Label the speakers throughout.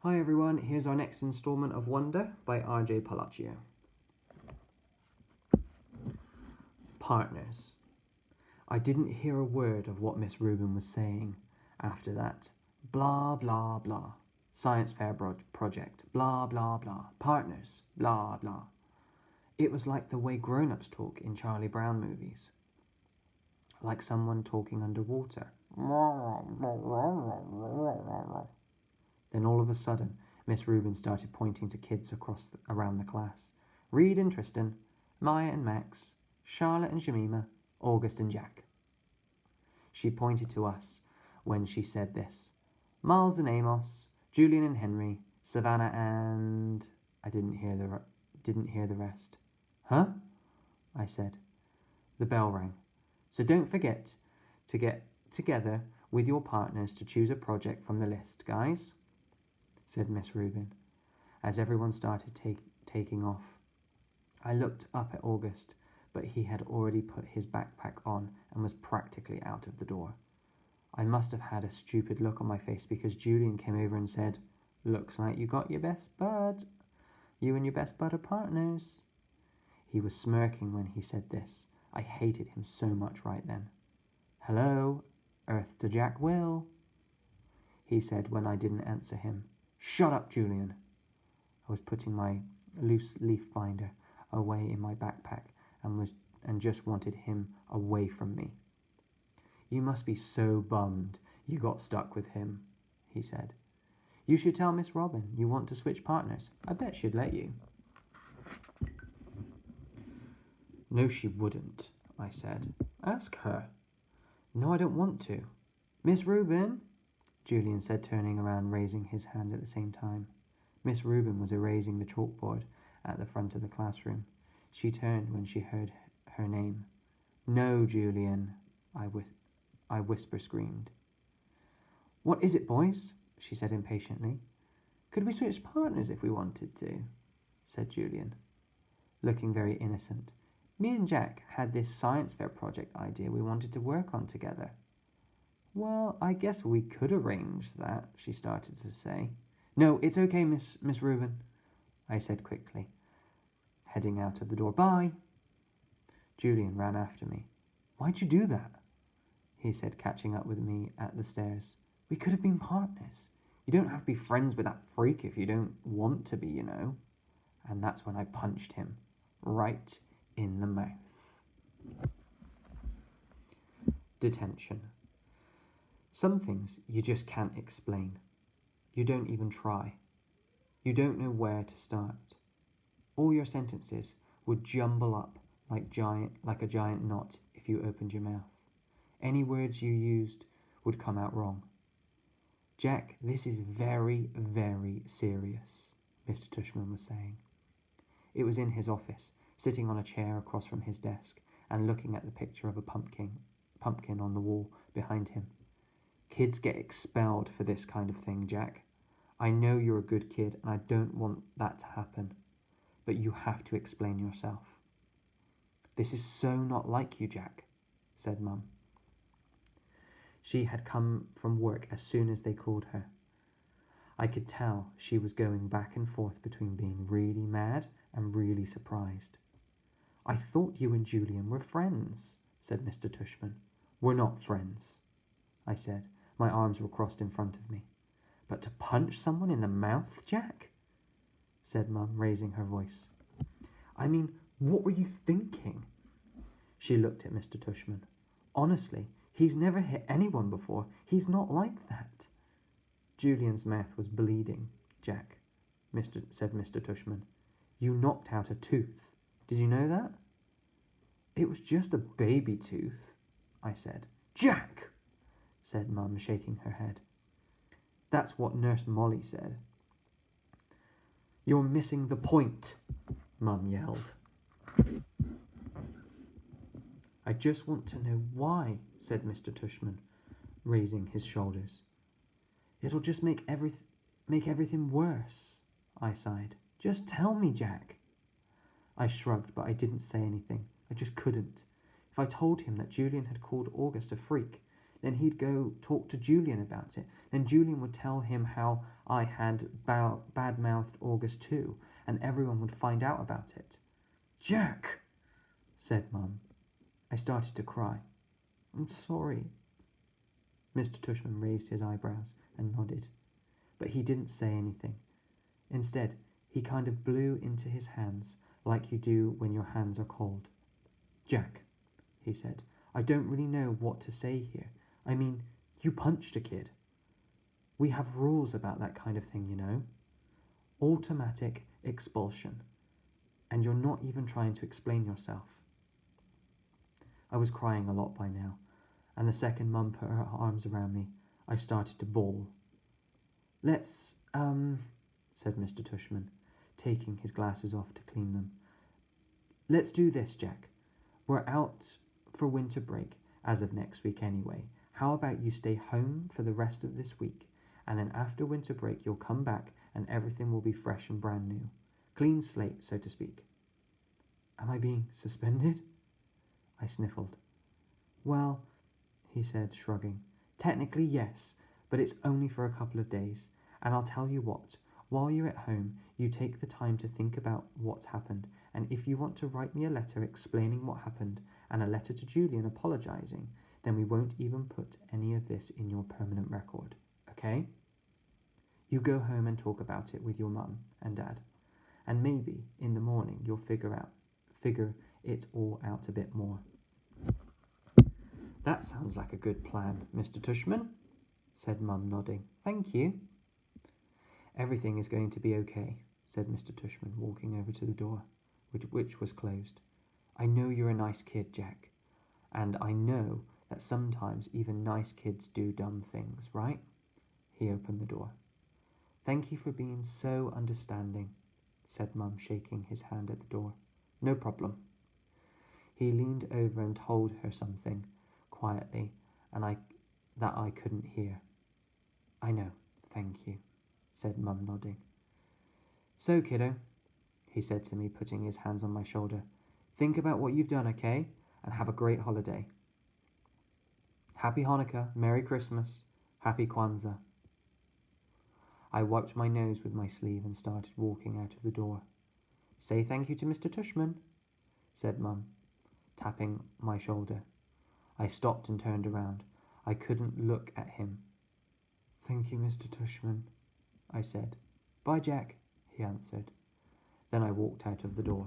Speaker 1: Hi everyone, here's our next instalment of Wonder by R.J. Palacio. Partners. I didn't hear a word of what Miss Rubin was saying after that. Blah, blah, blah. Science fair project. Blah, blah, blah. Partners. Blah, blah. It was like the way grown-ups talk in Charlie Brown movies. Like someone talking underwater. Then all of a sudden, Miss Rubin started pointing to kids around the class. Reed and Tristan, Maya and Max, Charlotte and Jemima, August and Jack. She pointed to us when she said this. Miles and Amos, Julian and Henry, Savannah and... I didn't hear the rest. Huh? I said. The bell rang. So don't forget to get together with your partners to choose a project from the list, guys, said Miss Rubin, as everyone started taking off. I looked up at August, but he had already put his backpack on and was practically out of the door. I must have had a stupid look on my face because Julian came over and said, Looks like you got your best bud. You and your best bud are partners. He was smirking when he said this. I hated him so much right then. Hello, Earth to Jack Will, he said when I didn't answer him. Shut up, Julian. I was putting my loose leaf binder away in my backpack and just wanted him away from me. You must be so bummed you got stuck with him, he said. You should tell Miss Robin you want to switch partners. I bet she'd let you. No, she wouldn't, I said. Ask her. No, I don't want to. Miss Rubin, Julian said, turning around, raising his hand at the same time. Miss Rubin was erasing the chalkboard at the front of the classroom. She turned when she heard her name. No, Julian, I whisper-screamed. What is it, boys? She said impatiently. Could we switch partners if we wanted to? Said Julian, looking very innocent. Me and Jack had this science fair project idea we wanted to work on together. Well, I guess we could arrange that, she started to say. No, it's okay, Miss Rubin, I said quickly, heading out of the door. Bye. Julian ran after me. Why'd you do that? He said, catching up with me at the stairs. We could have been partners. You don't have to be friends with that freak if you don't want to be, you know. And that's when I punched him, right in the mouth. Detention. Some things you just can't explain. You don't even try. You don't know where to start. All your sentences would jumble up like a giant knot if you opened your mouth. Any words you used would come out wrong. Jack, this is very, very serious, Mr. Tushman was saying. It was in his office, sitting on a chair across from his desk and looking at the picture of a pumpkin on the wall behind him. Kids get expelled for this kind of thing, Jack. I know you're a good kid and I don't want that to happen, but you have to explain yourself. This is so not like you, Jack, said Mum. She had come from work as soon as they called her. I could tell she was going back and forth between being really mad and really surprised. I thought you and Julian were friends, said Mr. Tushman. We're not friends, I said. My arms were crossed in front of me. But to punch someone in the mouth, Jack? Said Mum, raising her voice. I mean, what were you thinking? She looked at Mr. Tushman. Honestly, he's never hit anyone before. He's not like that. Julian's mouth was bleeding, Jack, said Mr. Tushman. You knocked out a tooth. Did you know that? It was just a baby tooth, I said. Jack, said Mum, shaking her head. That's what Nurse Molly said. You're missing the point, Mum yelled. I just want to know why, said Mr. Tushman, raising his shoulders. It'll just make everything worse, I sighed. Just tell me, Jack. I shrugged, but I didn't say anything. I just couldn't. If I told him that Julian had called August a freak, Then he'd go talk to Julian about it. Then Julian would tell him how I had bad-mouthed August too, and everyone would find out about it. Jack, said Mum. I started to cry. I'm sorry. Mr. Tushman raised his eyebrows and nodded, but he didn't say anything. Instead, he kind of blew into his hands like you do when your hands are cold. Jack, he said, I don't really know what to say here. I mean, you punched a kid. We have rules about that kind of thing, you know. Automatic expulsion. And you're not even trying to explain yourself. I was crying a lot by now, and the second Mum put her arms around me, I started to bawl. Let's, said Mr. Tushman, taking his glasses off to clean them. Let's do this, Jack. We're out for winter break as of next week anyway. How about you stay home for the rest of this week, and then after winter break you'll come back and everything will be fresh and brand new. Clean slate, so to speak. Am I being suspended? I sniffled. Well, he said, shrugging. Technically, yes, but it's only for a couple of days. And I'll tell you what, while you're at home, you take the time to think about what's happened, and if you want to write me a letter explaining what happened, and a letter to Julian apologising, then we won't even put any of this in your permanent record, okay? You go home and talk about it with your mum and dad, and maybe in the morning you'll figure it all out a bit more. That sounds like a good plan, Mr. Tushman, said Mum, nodding. Thank you. Everything is going to be okay, said Mr. Tushman, walking over to the door, which was closed. I know you're a nice kid, Jack, and I know that sometimes even nice kids do dumb things, right? He opened the door. Thank you for being so understanding, said Mum, shaking his hand at the door. No problem. He leaned over and told her something quietly, and that I couldn't hear. I know, thank you, said Mum, nodding. So, kiddo, he said to me, putting his hands on my shoulder, think about what you've done, okay? And have a great holiday. Happy Hanukkah, Merry Christmas, Happy Kwanzaa. I wiped my nose with my sleeve and started walking out of the door. Say thank you to Mr. Tushman, said Mum, tapping my shoulder. I stopped and turned around. I couldn't look at him. Thank you, Mr. Tushman, I said. Bye, Jack, he answered. Then I walked out of the door.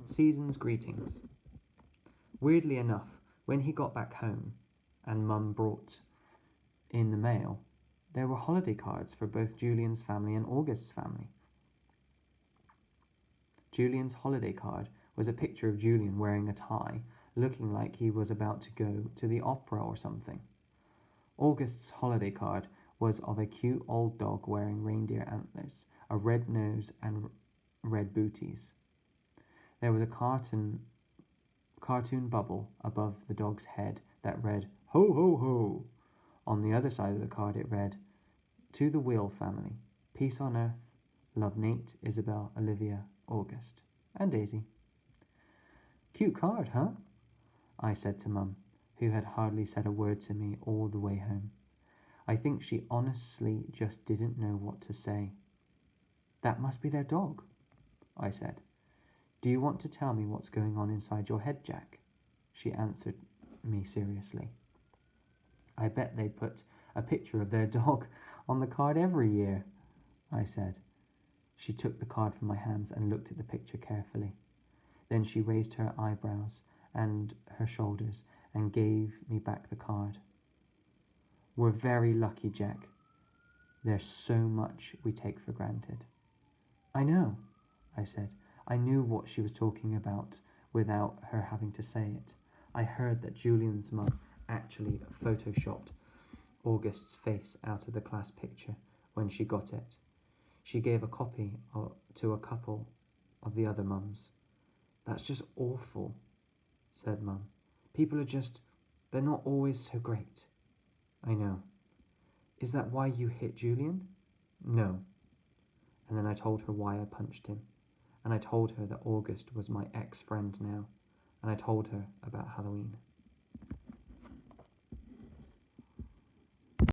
Speaker 1: Season's greetings. Weirdly enough, when he got back home and Mum brought in the mail, there were holiday cards for both Julian's family and August's family. Julian's holiday card was a picture of Julian wearing a tie, looking like he was about to go to the opera or something. August's holiday card was of a cute old dog wearing reindeer antlers, a red nose and red booties. There was a cartoon bubble above the dog's head that read, Ho, ho, ho. On the other side of the card it read, To the Wheel family, peace on earth, love Nate, Isabel, Olivia, August, and Daisy. Cute card, huh? I said to Mum, who had hardly said a word to me all the way home. I think she honestly just didn't know what to say. That must be their dog, I said. Do you want to tell me what's going on inside your head, Jack? She answered me seriously. I bet they put a picture of their dog on the card every year, I said. She took the card from my hands and looked at the picture carefully. Then she raised her eyebrows and her shoulders and gave me back the card. We're very lucky, Jack. There's so much we take for granted. I know, I said. I knew what she was talking about without her having to say it. I heard that Julian's mum actually photoshopped August's face out of the class picture when she got it. She gave a copy to a couple of the other mums. That's just awful, said Mum. People are they're not always so great. I know. Is that why you hit Julian? No. And then I told her why I punched him. And I told her that August was my ex-friend now. and I told her about Halloween.